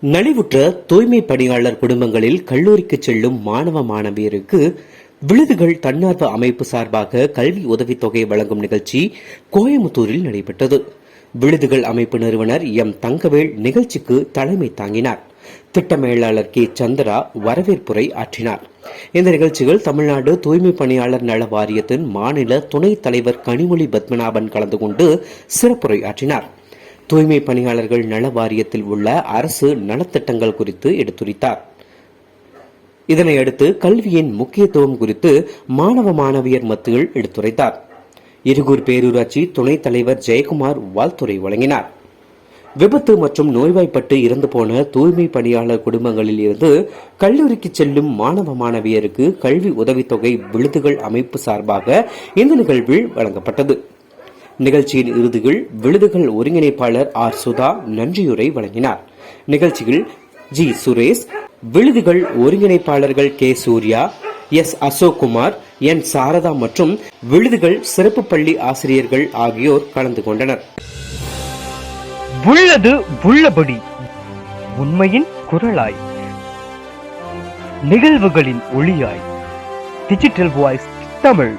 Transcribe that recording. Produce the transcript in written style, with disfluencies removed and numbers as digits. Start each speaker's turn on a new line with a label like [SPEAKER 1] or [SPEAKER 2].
[SPEAKER 1] நலிவுற்ற தூய்மை பணியாளர் குடும்பங்களில் கல்லூரிக்கு செல்லும் மாணவ மாணவியருக்கு விழுதுகள் தன்னார்வ அமைப்பு சார்பாக கல்வி உதவித்தொகை வழங்கும் நிகழ்ச்சி கோயமுத்தூரில் நடைபெற்றது. விழுதுகள் அமைப்பு நிறுவனர் எம் தங்கவேல் நிகழ்ச்சிக்கு தலைமை தாங்கினார். திட்ட மேலாளர் கே சந்திரா வரவேற்புரை ஆற்றினார். இந்த நிகழ்ச்சியில் தமிழ்நாடு தூய்மை பணியாளர் நல வாரியத்தின் மாநில துணைத் தலைவர் கனிமொழி பத்மநாபன் கலந்து கொண்டு சிறப்புரை ஆற்றினார். தூய்மை பணியாளர்கள் நல வாரியத்தில் உள்ள அரசு நலத்திட்டங்கள் குறித்து எடுத்துரைத்தார். இதனையடுத்து கல்வியின் முக்கியத்துவம் குறித்து மாணவ மாணவியர் மத்தியில் எடுத்துரைத்தார். இருகூர் பேரூராட்சி துணைத் தலைவர் ஜெயக்குமார் வாழ்த்துரை வழங்கினார். விபத்து மற்றும் நோய்வாய்ப்பட்டு இறந்து போன தூய்மை பணியாளர் குடும்பங்களில் இருந்து கல்லூரிக்கு செல்லும் மாணவ மாணவியருக்கு கல்வி உதவித்தொகை விழுதுகள் அமைப்பு சார்பாக இந்த நிகழ்வில் வழங்கப்பட்டது. நிகழ்ச்சியின் இறுதியில் விழுதுகள் ஒருங்கிணைப்பாளர் ஆர் சுதா நன்றியுரை வழங்கினார். நிகழ்ச்சியில் ஜி சுரேஷ், விழுதுகள் ஒருங்கிணைப்பாளர்கள் K Surya, S Ashokkumar, N Saradha மற்றும் விழுதுகள் சிறப்பு பள்ளி ஆசிரியர்கள் ஆகியோர் கலந்து கொண்டனர்.
[SPEAKER 2] உள்ளது உள்ளபடி உண்மையின் குரலாய், நிகழ்வுகளின் ஒளியாய், டிஜிட்டல் வாய்ஸ் தமிழ்.